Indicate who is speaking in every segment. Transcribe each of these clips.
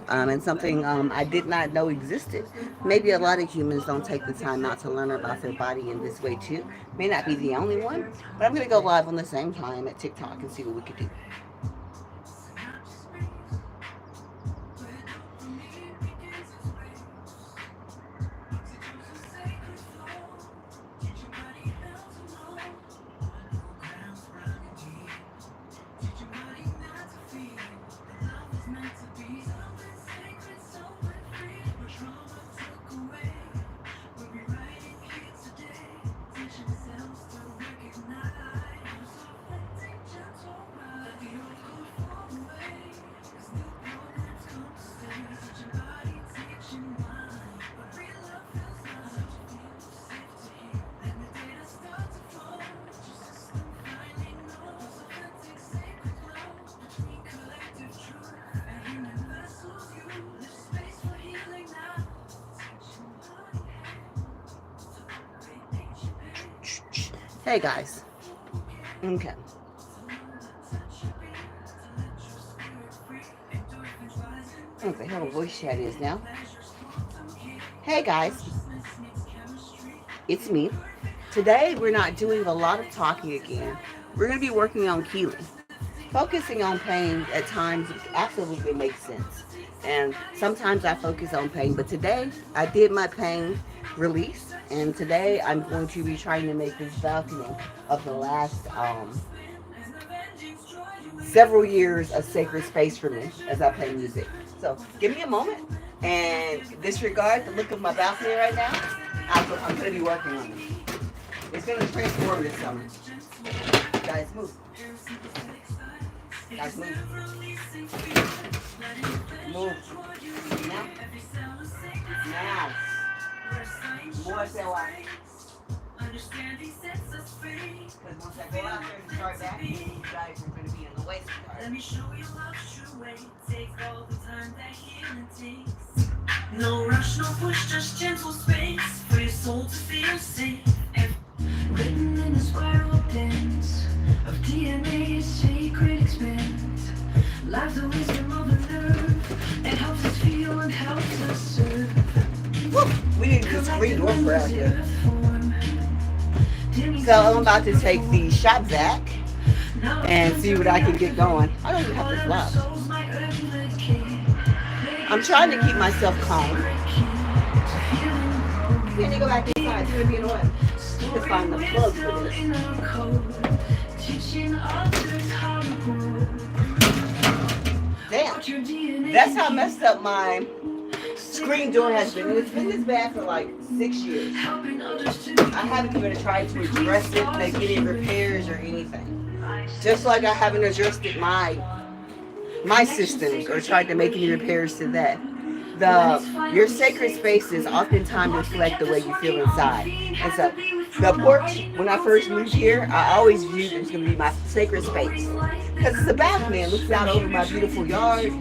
Speaker 1: and something I did not know existed. Maybe a lot of humans don't take the time out to learn about their body in this way too. May not be the only one, but I'm going to go live on the same time at TikTok and see what we could do. Hey guys. Okay. What the hell voice chat is now? Hey guys. It's me. Today we're not doing a lot of talking again. We're going to be working on healing. Focusing on pain at times absolutely makes sense. And sometimes I focus on pain, but today I did my pain release. And today I'm going to be trying to make this balcony of the last several years of sacred space for me as I play music. So give me a moment and disregard the look of my balcony right now. I'm going to be working on it. It's going to transform this summer. Guys, move. Guys, move. Move. Now. Now. More so because once I go out there and start that, you guys are going to be in the waist part. Let me show you love's true way. Take all the time that healing takes. No rush, no push, just gentle space for your soul to feel safe. Written in a spiral dance of DNA, sacred expanse. Life's the wisdom of the nerve. It helps us feel and helps us serve. Woo! We need to screen door for out here. So I'm about to take the shot back and see what I can get going. I don't even have to flop. I'm trying to keep myself calm. Can you go back inside? It's going to be annoying. To find the plug for this. Damn. That's how messed up my screen door has been. It's been this bad for like 6 years. I haven't even tried to address it, make any repairs or anything. Just like I haven't adjusted my systems or tried to make any repairs to that. Your sacred spaces oftentimes reflect the way you feel inside. And so the porch, when I first moved here, I always viewed it was going to be my sacred space. Because it's a balcony, it looks out over my beautiful yard.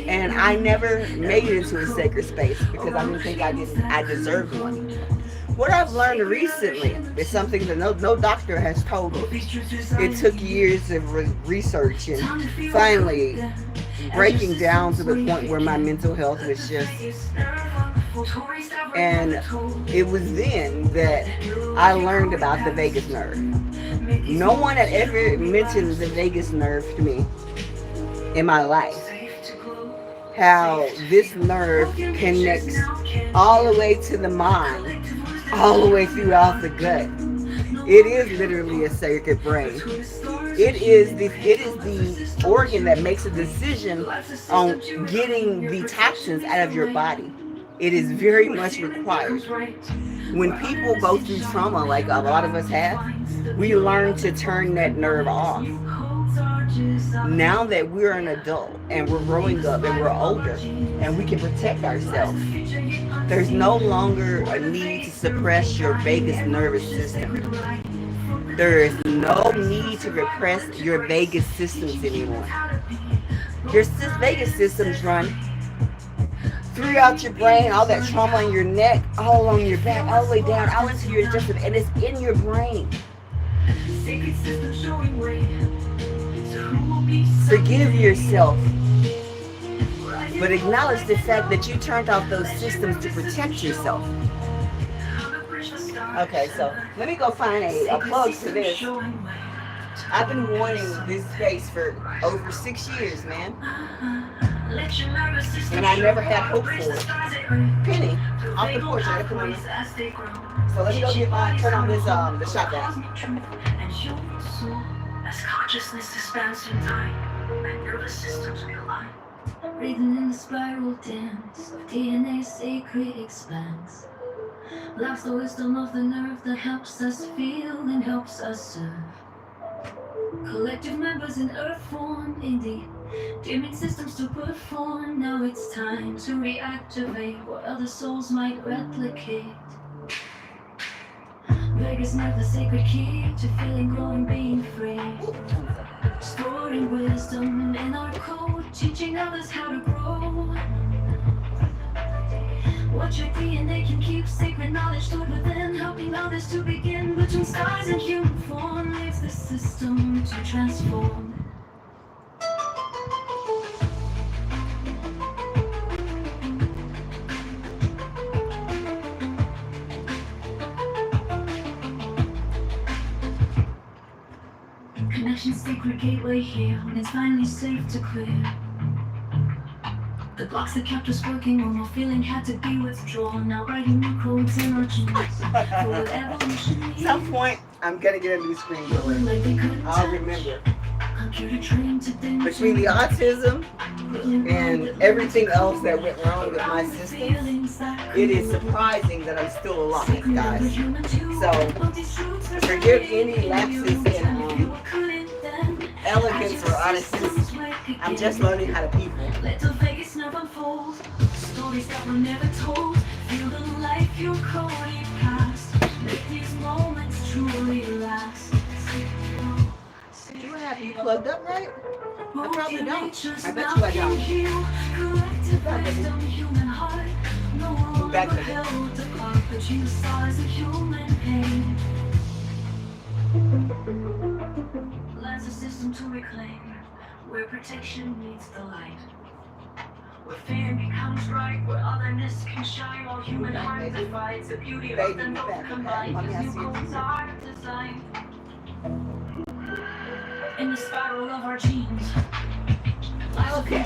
Speaker 1: And I never made it into a sacred space because I didn't think I deserved one. What I've learned recently is something that no doctor has told me. It took years of research and finally breaking down to the point where my mental health was just... And it was then that I learned about the vagus nerve. No one had ever mentioned the vagus nerve to me in my life. How this nerve connects all the way to the mind, all the way throughout the gut. It is literally a sacred brain. It is the organ that makes a decision on getting the toxins out of your body. It is very much required. When people go through trauma, like a lot of us have, we learn to turn that nerve off. Now that we're an adult and we're growing up and we're older and we can protect ourselves, there's no longer a need to suppress your vagus nervous system. There is no need to repress your vagus systems anymore. Your vagus systems run throughout your brain, all that trauma in your neck, all along your back, all the way down, all into your digestive, and it's in your brain. Forgive yourself but acknowledge the fact that you turned off those systems to protect yourself. Okay, so let me go find a plug for this. I've been wanting this space for over 6 years, man. And I never had hope for it. Penny, off the porch, I gotta come on. So let me go turn on this the shot glass. As consciousness expands in time, and nervous systems realign. Breathing in the spiral dance of DNA sacred expanse. Love's the wisdom of the nerve that helps us feel and helps us serve. Collective members in earth form, indeed. Dimming systems to perform. Now it's time to reactivate what other souls might replicate. Vegas nerve, the sacred key to feeling, growing, being free. Storing wisdom in our code, teaching others how to grow. What your DNA can keep, sacred knowledge stored within, helping others to begin. Between stars and human form, leaves the system to transform. Connection's sacred gateway here, when it's finally safe to clear. The blocks that kept us working when our feeling had to be withdrawn. Now writing new codes in our genes for evolution. At some point, I'm gonna get a new screen going. I'll remember. Between the autism and everything else that went wrong with my system, it is surprising that I'm still alive, guys. So forgive any lapses in elegance or honesty. I'm just learning how to people. Stories that were never told. Feel the life you're calling past. Make these moments truly last. Do I have you plugged up right? I probably don't. I bet you I don't. Back to Lands a system to reclaim, where protection meets the light. Where fear becomes right, where otherness can shine, while human heart divides the beauty of them both combined. As new goals are designed in the spiral of our genes. Okay,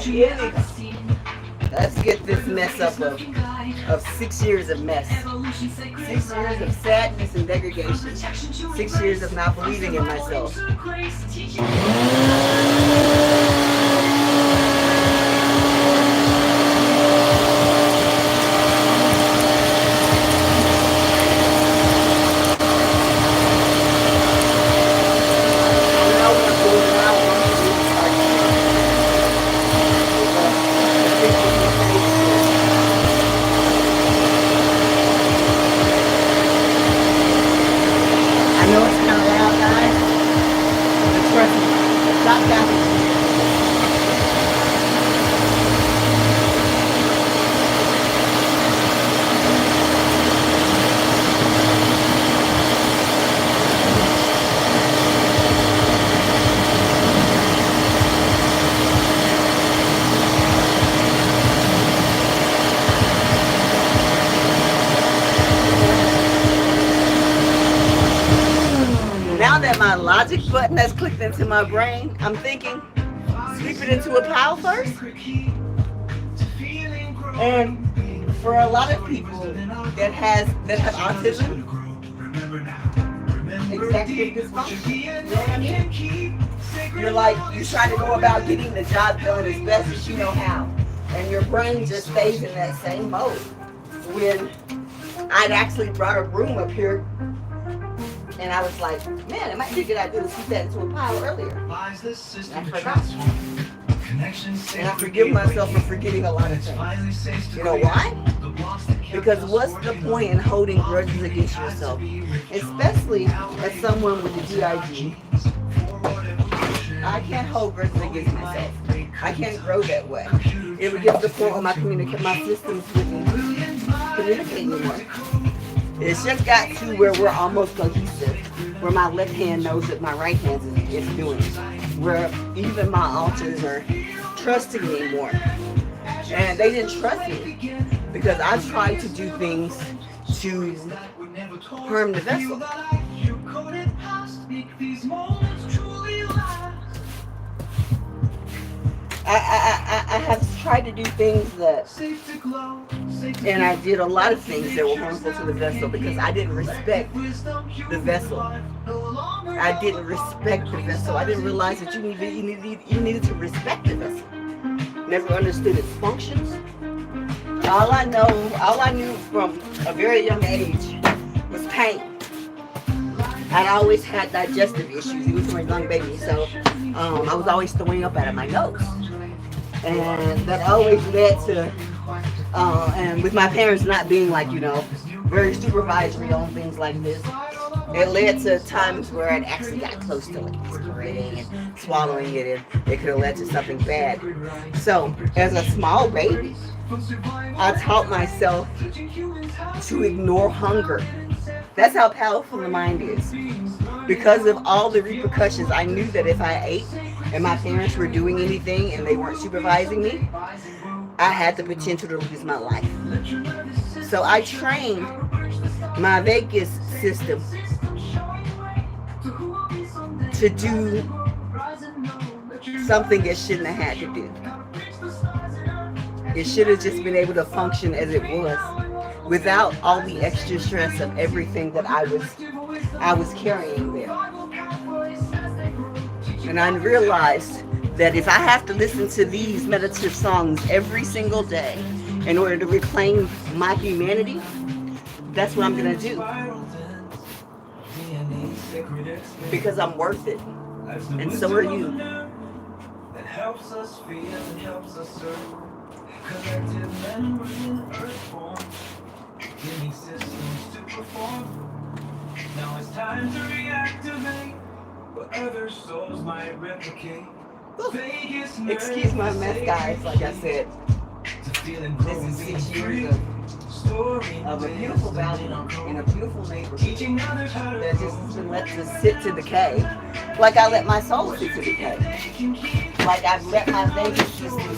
Speaker 1: let's get this mess up of 6 years of mess. 6 years of sadness and degradation. 6 years of not believing in myself. Now that my logic button has clicked into my brain, I'm thinking, sweep it into a pile first. And for a lot of people that have autism, executive dysfunction, you know what I mean? You're like, you try to go about getting the job done as best as you know how. And your brain just stays in that same mode. When I'd actually brought a broom up here, and I was like, man, it might be a good idea to sweep that into a pile earlier. And I forgot. And I forgive myself for forgetting a lot of things. You know why? Because what's the point in holding grudges against yourself? Especially as someone with the DIG. I can't hold grudges against myself. I can't grow that way. It would get to the point where my systems wouldn't communicate anymore. It's just got to where we're almost cohesive, where my left hand knows what my right hand is doing, where even my alters are trusting me more. And they didn't trust me because I tried to do things to harm the vessel. I have tried to do things that, and I did a lot of things that were harmful to the vessel because I didn't respect the vessel. I didn't respect the vessel. I didn't realize that you needed to respect the vessel. Never understood its functions. All I knew from a very young age was pain. I always had digestive issues, even from a young baby. So I was always throwing up out of my nose. And that always led to, and with my parents not being like, very supervisory on things like this, it led to times where I'd actually got close to like spreading and swallowing it, and it could have led to something bad. So as a small baby, I taught myself to ignore hunger. That's how powerful the mind is. Because of all the repercussions, I knew that if I ate and my parents were doing anything and they weren't supervising me, I had the potential to lose my life. So I trained my vagus system to do something it shouldn't have had to do. It should have just been able to function as it was without all the extra stress of everything that I was carrying there. And I realized that if I have to listen to these meditative songs every single day in order to reclaim my humanity, that's what I'm going to do. Because I'm worth it. And so are you. That helps us feel and helps us serve. Collective memory in earth form. Giving systems to perform. Now it's time to reactivate what other souls might replicate. Excuse my mess, guys. Like I said, this is 6 years of a beautiful valley in a beautiful neighborhood that just has been let to sit to decay, like I let my soul sit to decay, like I've let my vagus system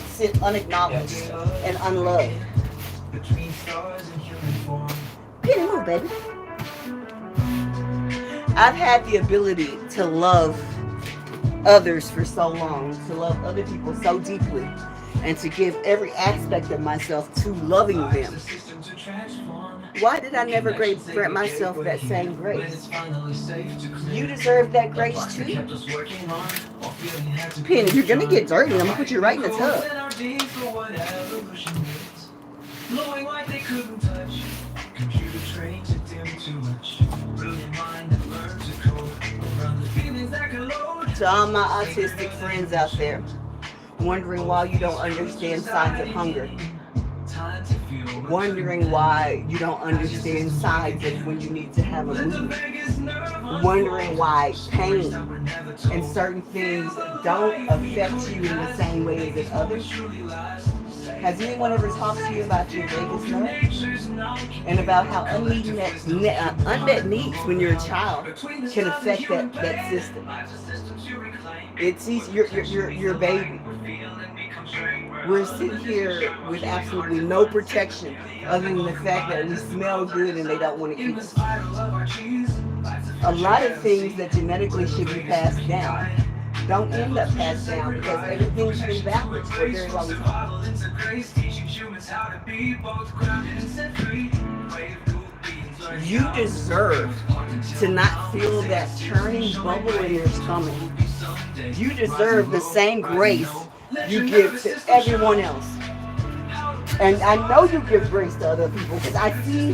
Speaker 1: sit unacknowledged and unloved. Get it, move, baby. I've had the ability to love others for so long, to love other people so deeply, and to give every aspect of myself to loving them. Why did I never grant myself that same grace? You deserve that grace too. Penny, if you're gonna get dirty, I'm gonna put you right in the tub. To all my autistic friends out there, wondering why you don't understand signs of hunger, wondering why you don't understand signs of when you need to have a mood, wondering why pain and certain things don't affect you in the same way as others. Has anyone ever talked to you about your vagus nerve and about how unmet needs when you're a child can affect that system? It's your baby. We're sitting here with absolutely no protection other than the fact that we smell good and they don't want to eat us. A lot of things that genetically should be passed down don't end up passed down because everything's been backwards for a very long time. You deserve to not feel that churning bubble in your stomach. You deserve the same grace you give to everyone else. And I know you give grace to other people because I see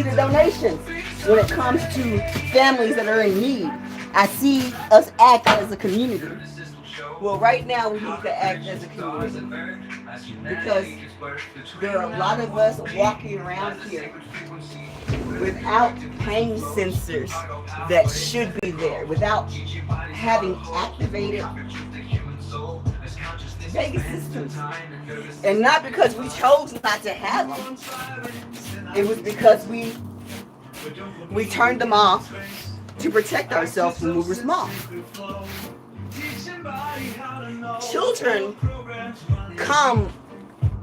Speaker 1: the donations when it comes to families that are in need. I see us act as a community. Well, right now we need to act as a community because there are a lot of us walking around here without pain sensors that should be there, without having activated vagus systems. And not because we chose not to have them. It was because we turned them off to protect ourselves when we were small. Children come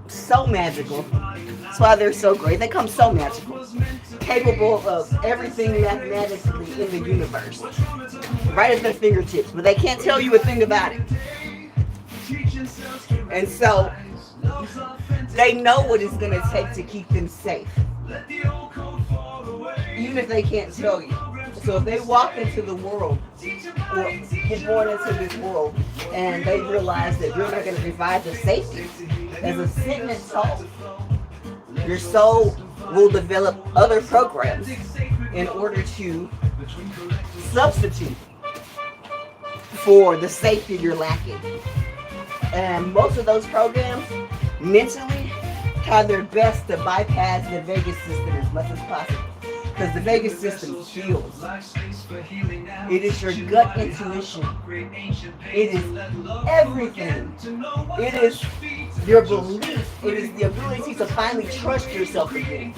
Speaker 1: so magical. That's why they're so great. They come so magical, capable of everything mathematically in the universe, right at their fingertips, but they can't tell you a thing about it. And so they know what it's going to take to keep them safe, even if they can't tell you. So if they walk into the world or get born into this world and they realize that you're not going to provide the safety as a sentient soul, your soul will develop other programs in order to substitute for the safety you're lacking. And most of those programs mentally try their best to bypass the vagus system as much as possible. Because the vagus system heals. It is your gut intuition. It is everything. It is your belief. It is the ability to finally trust yourself again.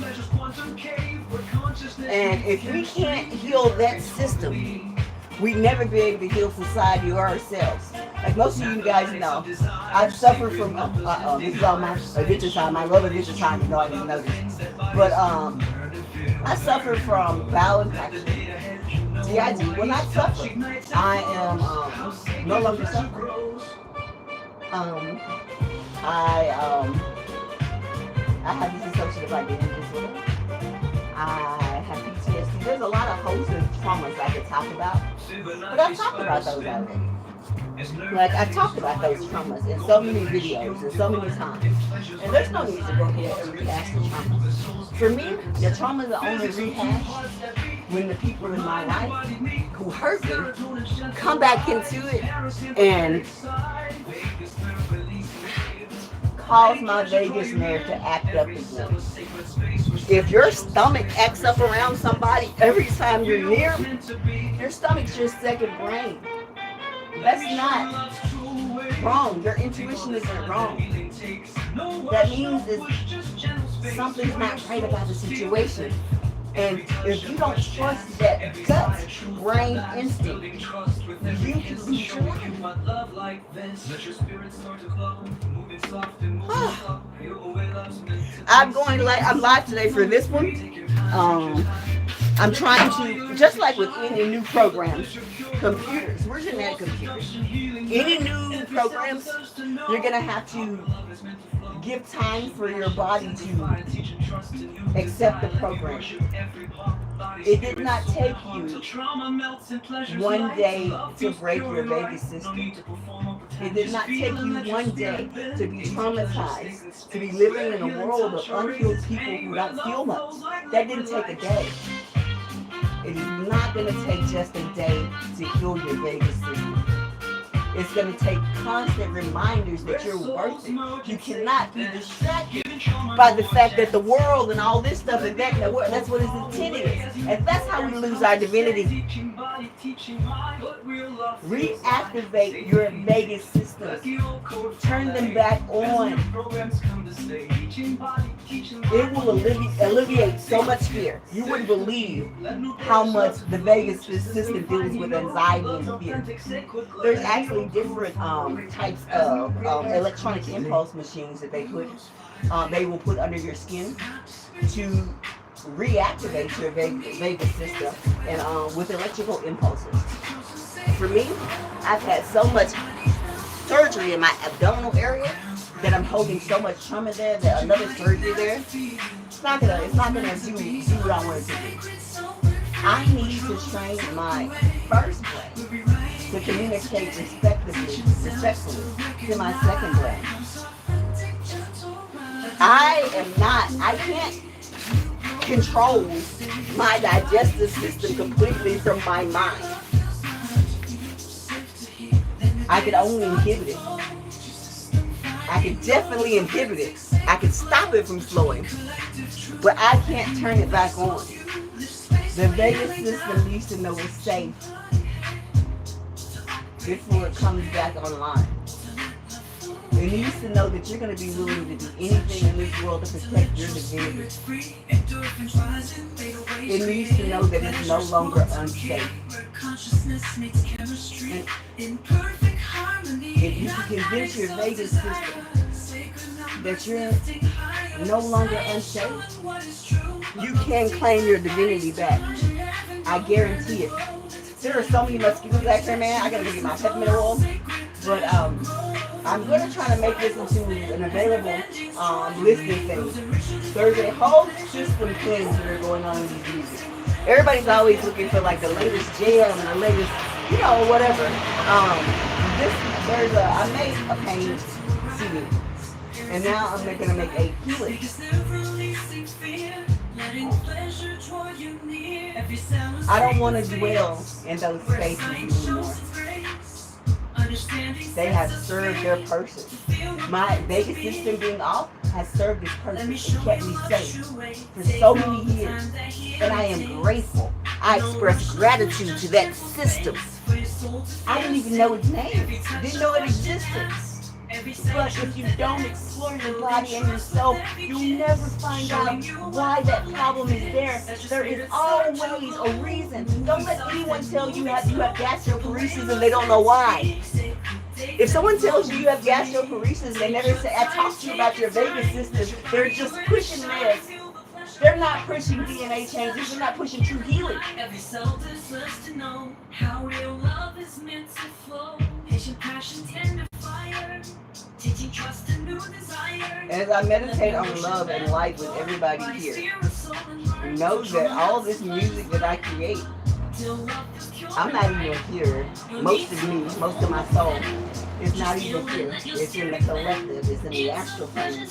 Speaker 1: And if we can't heal that system, we'd never be able to heal society or ourselves. Like most of you guys know, I've suffered from, this is all my adventure time, my love adventure time, you know, I didn't know this. But I suffer from bowel infection, GID. When I suffer, I am no longer suffering. I have dissociative identity disorder. I have PTSD. There's a lot of hosts of traumas I could talk about, but I've talked about those already. Like, I've talked about those traumas in so many videos and so many times. And there's no need to go ahead and rehash the traumas. For me, the traumas are only rehashed when the people in my life who hurt me come back into it and cause my vagus nerve to act up again. If your stomach acts up around somebody every time you're near, your stomach's your second brain. That's not wrong. Your intuition isn't wrong. That means that something's not right about the situation. And if you don't trust that gut brain instinct, you can lose your life. I'm live today for this one. I'm trying to, just like with any new programs, computers, we're genetic computers. Any new programs, you're going to have to give time for your body to accept the program. It did not take you one day to break your vagus system. It did not take you one day to be traumatized, to be living in a world of unhealed people who don't feel much. That didn't take a day. It is not going to take just a day to heal your vagus system. It's going to take constant reminders that you're worth it. You cannot be distracted by the fact that the world and all this stuff is that's what it's intended is. And that's how we lose our divinity. Reactivate your vagus system. Turn them back on. It will alleviate so much fear. You wouldn't believe how much the vagus system deals with anxiety and fear. There's actually different types of electronic impulse machines that they will put under your skin to reactivate your vagus system and with electrical impulses. For me, I've had so much surgery in my abdominal area that I'm holding so much trauma there that another surgery there, it's not gonna do what I want it to do. I need to train my first brain to communicate respectfully to my second brain. I can't control my digestive system completely from my mind. I could only inhibit it. I could definitely inhibit it. I could stop it from flowing, but I can't turn it back on. The vagus system needs to know it's safe before it comes back online. It needs to know that you're going to be willing to do anything in this world to protect your divinity. It needs to know that it's no longer unsafe. And if you can convince your Vegas system that you're no longer unsafe, you can claim your divinity back. I guarantee it. There are so many mosquitoes out there, man. I gotta go get my peppermint oil. But I'm gonna try to make this into an available listening thing. There's a whole system things that are going on in these music. Everybody's always looking for like the latest jam and the latest, whatever. I made a pain CD, and now I'm gonna make a helix. I don't want to dwell in those spaces anymore. They have served their purpose. My Vegas system being off has served its purpose. It kept me safe for so many years. And I am grateful. I express gratitude to that system. I didn't even know its name. Didn't know it existed. But if you don't explore your body and yourself, you'll never find out why that problem is there. There is always a reason. Don't let anyone tell you you have gastroparesis and they don't know why. If someone tells you you have gastroparesis, they never say, I talked to you about your Vegas system. They're just pushing meds. They're not pushing DNA changes. They're not pushing true healing. Every soul deserves to know how real love is meant to flow. Patient passion, tender fire. Teaching trust and new desire. As I meditate on love and light with everybody here, know that all this music that I create, I'm not even here. Most of me, most of my soul, is not even here. It's in the collective. It's in the astral plane.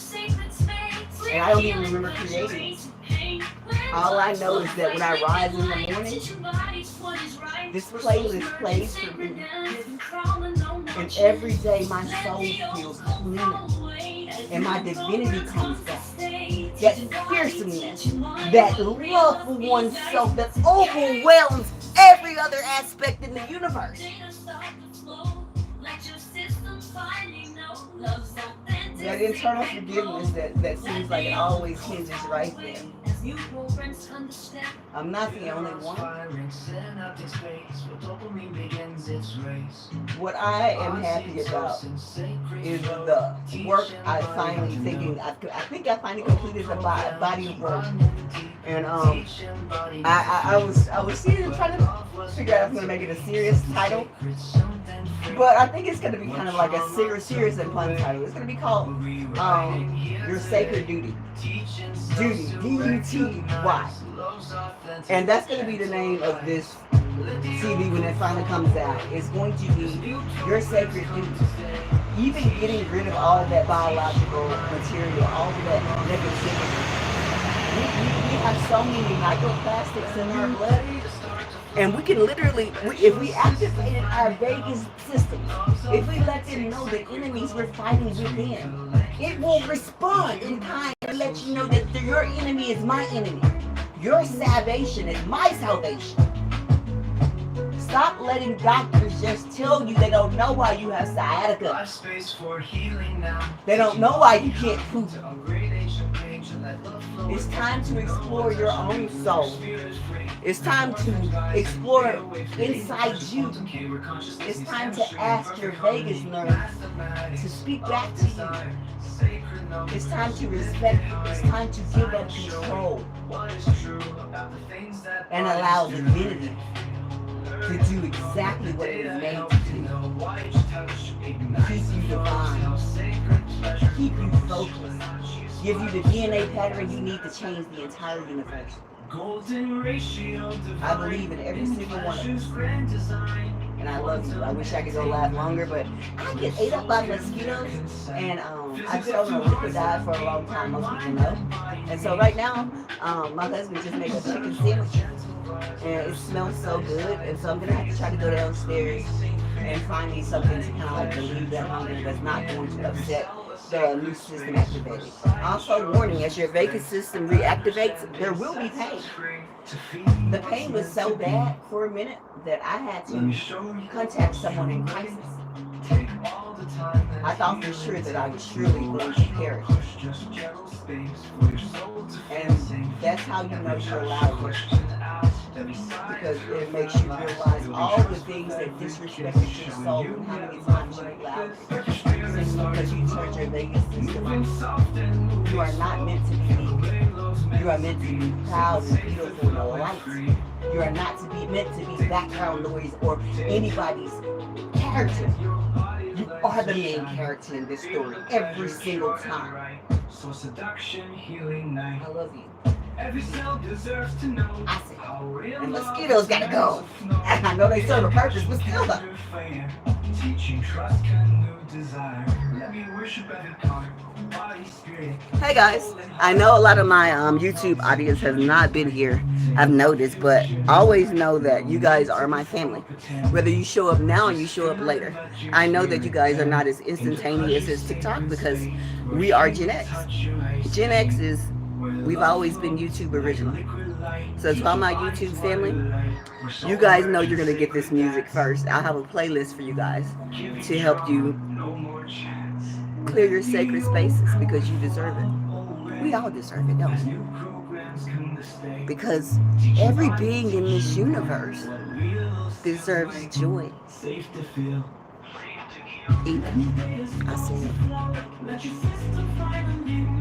Speaker 1: And I don't even remember creating it. All I know is that when I rise in the morning, this playlist plays for me. And every day my soul feels cleaner. And my divinity comes back. That fierceness, that love for oneself that overwhelms every other aspect in the universe. That internal forgiveness that seems like it always hinges right there. I'm not the only one. What I am happy about is the work I finally I think I finally completed the body of work. And I was sitting trying to figure out if I'm gonna make it a serious title. But I think it's going to be kind of like a serious and fun title. It's going to be called Your Sacred Duty. Duty, D-U-T-Y. And that's going to be the name of this CD when it finally comes out. It's going to be Your Sacred Duty. Even getting rid of all that biological material, all of that negativity. We have so many microplastics in our blood. And we can literally, if we activated our vagus system, if we let them know the enemies we're fighting within, it will respond in kind and let you know that your enemy is my enemy. Your salvation is my salvation. Stop letting doctors just tell you they don't know why you have sciatica. They don't know why you can't poop. It's time to explore your own soul. It's time to explore inside you. It's time to ask your vagus nerve to speak back to you. It's time to respect. It's time to give up control and allow divinity to do exactly what it was made to do. Keep you divine. Keep you focused. Give you the DNA pattern you need to change the entire universe. I believe in every single one of us. And I love you. I wish I could go live longer, but I get ate up by mosquitoes. And I've been on a liquid diet for a long time, most people know. And so right now, my husband just made a chicken sandwich. And it smells so good. And so I'm going to have to try to go downstairs and find me something to kind of like relieve that hunger that's not going to upset the new system activated. Also warning, as your vagus system reactivates, there will be pain. The pain was so bad for a minute that I had to contact someone in crisis. I thought for sure that I was surely going to perish. And that's how you know you're allowed it. Because it makes you realize all the things that disrespected your soul and how many times you allowed it. Because you turned your Vegas system on. You are not meant to be weak. You are meant to be proud and beautiful and light. You are not to be meant to be background noise or anybody's character. You are the main character in this story every single time. I love you. Every cell deserves to know. I said, and mosquitoes gotta go. And I know they serve a purpose, but still though. Teaching trust can new desire. Let me worship every part. Hey guys, I know a lot of my YouTube audience has not been here, I've noticed, but always know that you guys are my family. Whether you show up now or you show up later. I know that you guys are not as instantaneous as TikTok because we are Gen X. Gen X is, we've always been YouTube original. So to all my YouTube family, you guys know you're going to get this music first. I'll have a playlist for you guys to help you clear your sacred spaces because you deserve it. We all deserve it, don't we? Because every being in this universe deserves joy. Even I see it.